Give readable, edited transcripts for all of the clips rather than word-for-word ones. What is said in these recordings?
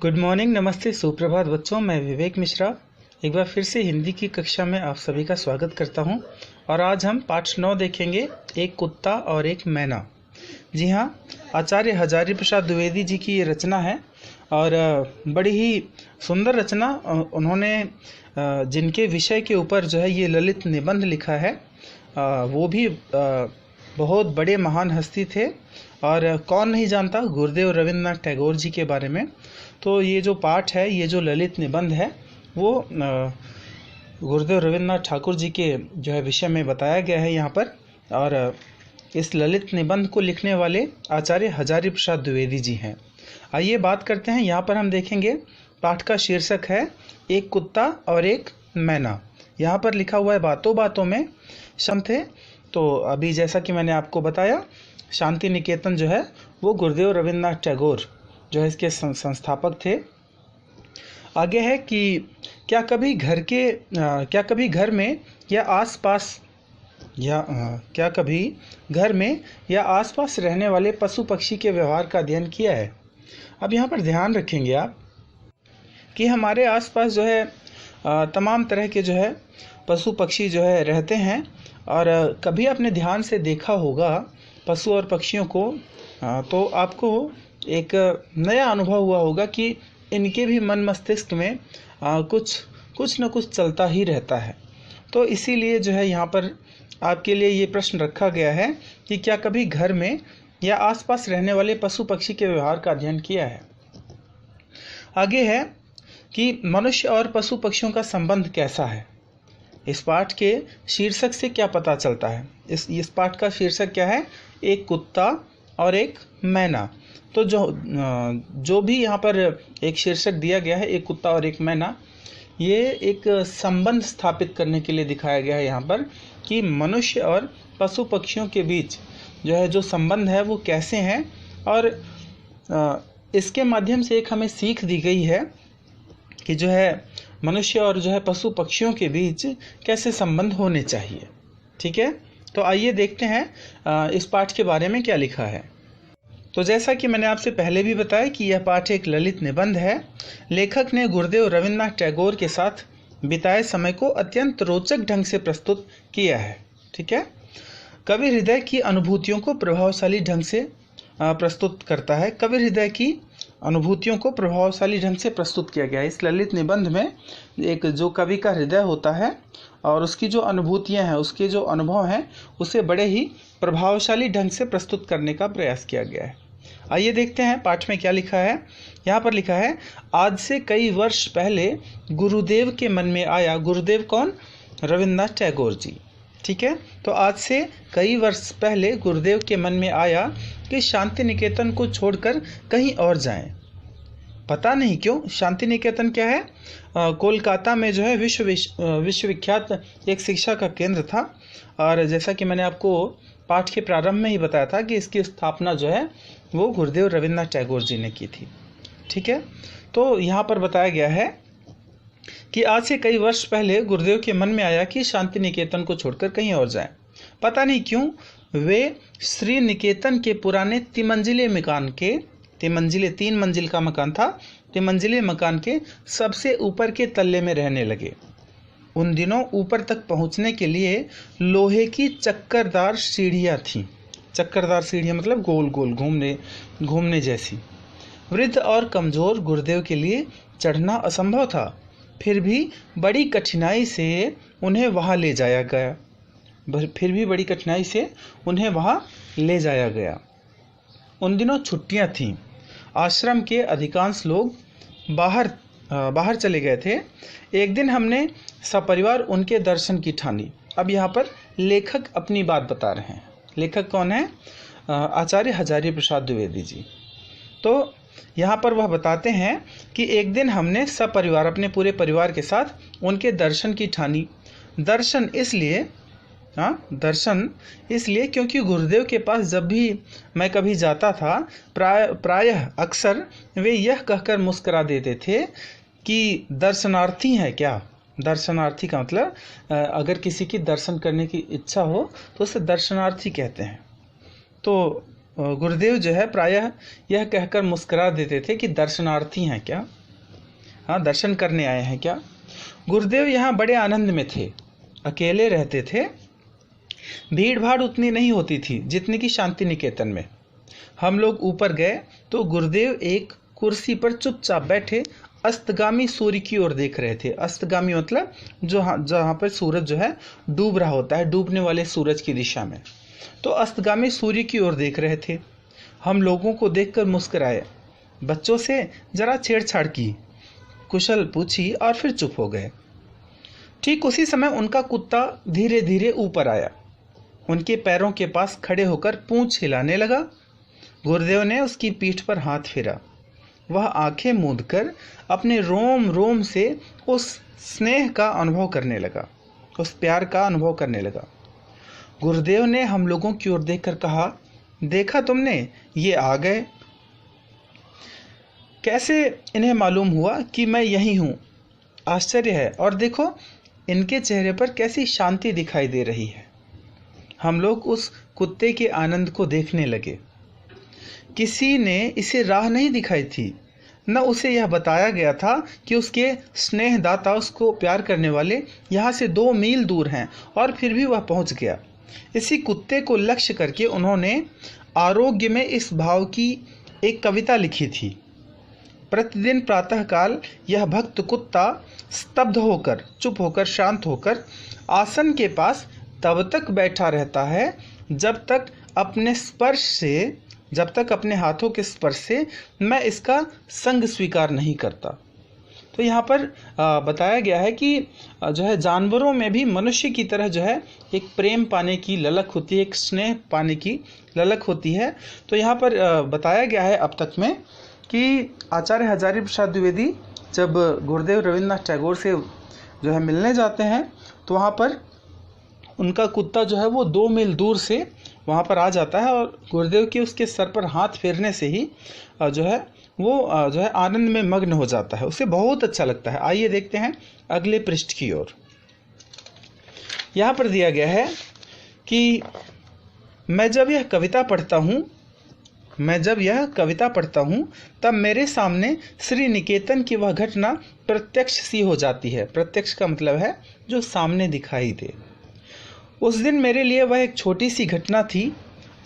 Good morning, नमस्ते, सुप्रभात बच्चों। मैं विवेक मिश्रा एक बार फिर से हिंदी की कक्षा में आप सभी का स्वागत करता हूं। और आज हम पाठ 9 देखेंगे, एक कुत्ता और एक मैना। जी हाँ, आचार्य हजारी प्रसाद द्विवेदी जी की ये रचना है और बड़ी ही सुंदर रचना। उन्होंने जिनके विषय के ऊपर जो है ये ललित निबंध लिखा है वो भी बहुत बड़े महान हस्ती थे। और कौन नहीं जानता गुरुदेव रविंद्रनाथ टैगोर जी के बारे में। तो ये जो पाठ है, ये जो ललित निबंध है, वो गुरुदेव रविंद्रनाथ ठाकुर जी के जो है विषय में बताया गया है यहाँ पर। और इस ललित निबंध को लिखने वाले आचार्य हजारी प्रसाद द्विवेदी जी हैं। आइए बात करते हैं। यहाँ पर हम देखेंगे पाठ का शीर्षक है एक कुत्ता और एक मैना। यहाँ पर लिखा हुआ है बातों बातों में शम थे। तो अभी जैसा कि मैंने आपको बताया, शांति निकेतन जो है वो गुरुदेव रविंद्रनाथ टैगोर जो है इसके संस्थापक थे। आगे है कि क्या कभी घर में या आसपास रहने वाले पशु पक्षी के व्यवहार का अध्ययन किया है। अब यहाँ पर ध्यान रखेंगे आप कि हमारे आसपास जो है तमाम तरह के जो है पशु पक्षी जो है रहते हैं। और कभी आपने ध्यान से देखा होगा पशु और पक्षियों को, तो आपको एक नया अनुभव हुआ होगा कि इनके भी मन मस्तिष्क में कुछ न कुछ चलता ही रहता है। तो इसीलिए जो है यहाँ पर आपके लिए ये प्रश्न रखा गया है कि क्या कभी घर में या आसपास रहने वाले पशु पक्षी के व्यवहार का अध्ययन किया है। आगे है कि मनुष्य और पशु पक्षियों का संबंध कैसा है। इस पाठ के शीर्षक से क्या पता चलता है। इस पाठ का शीर्षक क्या है, एक कुत्ता और एक मैना। तो जो भी यहाँ पर एक शीर्षक दिया गया है, एक कुत्ता और एक मैना, ये एक संबंध स्थापित करने के लिए दिखाया गया है यहाँ पर कि मनुष्य और पशु पक्षियों के बीच जो है जो संबंध है वो कैसे हैं। और इसके माध्यम से एक हमें सीख दी गई है कि जो है मनुष्य और जो है पशु पक्षियों के बीच कैसे संबंध होने चाहिए। ठीक है, तो आइए देखते हैं इस पाठ के बारे में क्या लिखा है। तो जैसा कि मैंने आपसे पहले भी बताया कि यह पाठ एक ललित निबंध है। लेखक ने गुरुदेव रविंद्रनाथ टैगोर के साथ बिताए समय को अत्यंत रोचक ढंग से प्रस्तुत किया है। ठीक है, कवि हृदय की अनुभूतियों को प्रभावशाली ढंग से प्रस्तुत करता है। कवि हृदय की अनुभूतियों को प्रभावशाली ढंग से प्रस्तुत किया गया है। इस ललित निबंध में एक जो कवि का हृदय होता है और उसकी जो अनुभूतियां हैं, उसके जो अनुभव हैं, उसे बड़े ही प्रभावशाली ढंग से प्रस्तुत करने का प्रयास किया गया है। आइए देखते हैं पाठ में क्या लिखा है। यहाँ पर लिखा है, आज से कई वर्ष पहले गुरुदेव के मन में आया। गुरुदेव कौन? रविंद्रनाथ टैगोर जी। ठीक है, तो आज से कई वर्ष पहले गुरुदेव के मन में आया कि शांति निकेतन को छोड़कर कहीं और जाएं। पता नहीं क्यों। शांति निकेतन क्या है? कोलकाता में जो है विश्वविख्यात एक शिक्षा का केंद्र था। और जैसा कि मैंने आपको पाठ के प्रारंभ में ही बताया था कि इसकी स्थापना जो है वो गुरुदेव रविंद्रनाथ टैगोर जी ने की थी। ठीक है, तो यहाँ पर बताया गया है कि आज से कई वर्ष पहले गुरुदेव के मन में आया कि शांति निकेतन को छोड़कर कहीं और जाएं। पता नहीं क्यों वे श्री निकेतन के पुराने तीन मंजिल का मकान था, 3 मंजिले मकान के सबसे ऊपर के तल्ले में रहने लगे। उन दिनों ऊपर तक पहुंचने के लिए लोहे की चक्करदार सीढ़ियां थीं। चक्करदार सीढ़ियां मतलब गोल गोल घूमने जैसी। वृद्ध और कमजोर गुरुदेव के लिए चढ़ना असंभव था, फिर भी बड़ी कठिनाई से उन्हें वहां ले जाया गया। उन दिनों छुट्टियां थीं। आश्रम के अधिकांश लोग बाहर चले गए थे। एक दिन हमने सपरिवार उनके दर्शन की ठानी। अब यहाँ पर लेखक अपनी बात बता रहे हैं। लेखक कौन है? आचार्य हजारी प्रसाद द्विवेदी जी। तो यहाँ पर वह बताते हैं कि एक दिन हमने सपरिवार, अपने पूरे परिवार के साथ उनके दर्शन की ठानी। दर्शन इसलिए क्योंकि गुरुदेव के पास जब भी मैं कभी जाता था, प्रायः अक्सर वे यह कहकर मुस्कुरा देते थे कि दर्शनार्थी हैं क्या। दर्शनार्थी का मतलब अगर किसी की दर्शन करने की इच्छा हो तो उसे दर्शनार्थी कहते हैं। तो गुरुदेव जो है प्रायः यह कहकर मुस्कुरा देते थे कि दर्शनार्थी हैं क्या, हाँ दर्शन करने आए हैं क्या। गुरुदेव यहाँ बड़े आनंद में थे, अकेले रहते थे, भीड़ भाड़ उतनी नहीं होती थी जितनी कि शांति निकेतन में। हम लोग ऊपर गए तो गुरुदेव एक कुर्सी पर चुपचाप बैठे अस्तगामी सूर्य की ओर देख रहे थे। अस्तगामी मतलब जहाँ पर सूरज जो है डूब रहा होता है, डूबने वाले सूरज की दिशा में, तो अस्तगामी सूर्य की ओर देख रहे थे। हम लोगों को देखकर मुस्कुराए, बच्चों से जरा छेड़छाड़ की, कुशल पूछी और फिर चुप हो गए। ठीक उसी समय उनका कुत्ता धीरे धीरे ऊपर आया, उनके पैरों के पास खड़े होकर पूंछ हिलाने लगा। गुरुदेव ने उसकी पीठ पर हाथ फेरा। वह आंखें मूंदकर अपने रोम रोम से उस स्नेह का अनुभव करने लगा, उस प्यार का अनुभव करने लगा। गुरुदेव ने हम लोगों की ओर देखकर कहा, देखा तुमने, ये आ गए। कैसे इन्हें मालूम हुआ कि मैं यही हूँ? आश्चर्य है। और देखो इनके चेहरे पर कैसी शांति दिखाई दे रही है। हम लोग उस कुत्ते के आनंद को देखने लगे। किसी ने इसे राह नहीं दिखाई थी, न उसे यह बताया गया था कि उसके स्नेहदाता, उसको प्यार करने वाले यहाँ से 2 मील दूर हैं, और फिर भी वह पहुँच गया। इसी कुत्ते को लक्ष्य करके उन्होंने आरोग्य में इस भाव की एक कविता लिखी थी। प्रतिदिन प्रातःकाल यह भक्त कुत्ता स्तब्ध होकर, चुप होकर, शांत होकर आसन के पास तब तक बैठा रहता है जब तक अपने हाथों के स्पर्श से मैं इसका संग स्वीकार नहीं करता। तो यहाँ पर बताया गया है कि जो है जानवरों में भी मनुष्य की तरह जो है एक प्रेम पाने की ललक होती है, एक स्नेह पाने की ललक होती है। तो यहाँ पर बताया गया है अब तक में कि आचार्य हजारी प्रसाद द्विवेदी जब गुरुदेव रविन्द्रनाथ टैगोर से जो है मिलने जाते हैं तो वहाँ पर उनका कुत्ता जो है वो 2 मील दूर से वहाँ पर आ जाता है, और गुरुदेव के उसके सर पर हाथ फेरने से ही जो है वो जो है आनंद में मग्न हो जाता है, उसे बहुत अच्छा लगता है। आइए देखते हैं अगले पृष्ठ की ओर। यहाँ पर दिया गया है कि मैं जब यह कविता पढ़ता हूँ तब मेरे सामने श्री निकेतन की वह घटना प्रत्यक्ष सी हो जाती है। प्रत्यक्ष का मतलब है जो सामने दिखाई दे। उस दिन मेरे लिए वह एक छोटी सी घटना थी,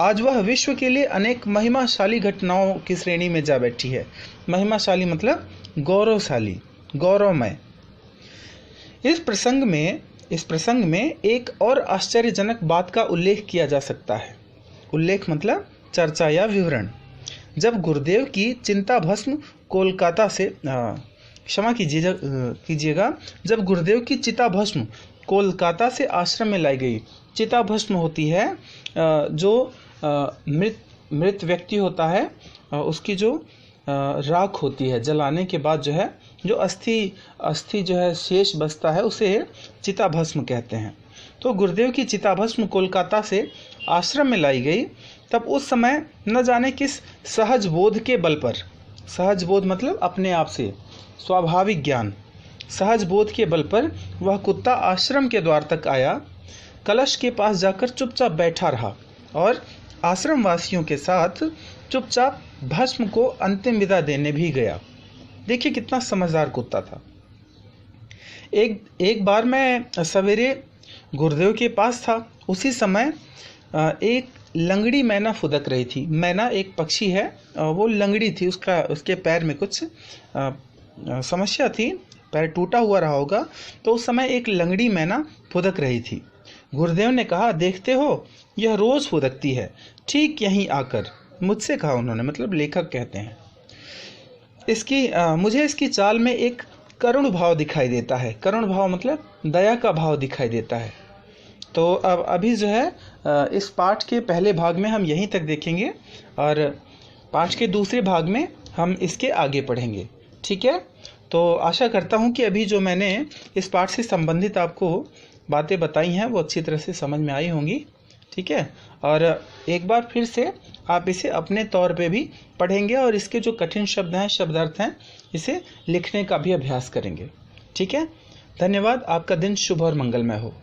आज वह विश्व के लिए अनेक महिमाशाली घटनाओं की श्रेणी में जा बैठी है। महिमाशाली मतलब गौरवशाली, गौरवमय। इस प्रसंग में एक और आश्चर्यजनक बात का उल्लेख किया जा सकता है। उल्लेख मतलब चर्चा या विवरण। जब गुरुदेव की चिंता भस्म कोलकाता से क्षमा कीजिएगा, जब गुरुदेव की चिता भस्म कोलकाता से आश्रम में लाई गई। चिता भस्म होती है जो मृत व्यक्ति होता है, उसकी जो राख होती है, जलाने के बाद जो है जो अस्थि जो है शेष बचता है उसे चिता भस्म कहते हैं। तो गुरुदेव की चिता भस्म कोलकाता से आश्रम में लाई गई। तब उस समय न जाने किस सहज बोध के बल पर, सहज बोध मतलब अपने आप से, स्वाभाविक ज्ञान, सहज बोध के बल पर वह कुत्ता आश्रम के द्वार तक आया, कलश के पास जाकर चुपचाप बैठा रहा और आश्रम वासियों के साथ चुपचाप भस्म को अंतिम विदा देने भी गया। देखिए कितना समझदार कुत्ता था। एक बार मैं सवेरे गुरुदेव के पास था, उसी समय एक लंगड़ी मैना फुदक रही थी। मैना एक पक्षी है, वो लंगड़ी थी, उसके पैर में कुछ समस्या थी, पैर टूटा हुआ रहा होगा। तो उस समय एक लंगड़ी मैना फुदक रही थी। गुरुदेव ने कहा, देखते हो यह रोज फुदकती है, ठीक यहीं आकर। मुझसे कहा उन्होंने, मतलब लेखक कहते हैं। मुझे इसकी चाल में एक करुण भाव दिखाई देता है। करुण भाव मतलब दया का भाव दिखाई देता है। तो अब अभी जो है इस पाठ के पहले भाग में हम यहीं तक देखेंगे और पाठ के दूसरे भाग में हम इसके आगे पढ़ेंगे। ठीक है, तो आशा करता हूँ कि अभी जो मैंने इस पाठ से संबंधित आपको बातें बताई हैं वो अच्छी तरह से समझ में आई होंगी। ठीक है, और एक बार फिर से आप इसे अपने तौर पे भी पढ़ेंगे और इसके जो कठिन शब्द हैं, शब्दार्थ हैं, इसे लिखने का भी अभ्यास करेंगे। ठीक है, धन्यवाद। आपका दिन शुभ और मंगलमय हो।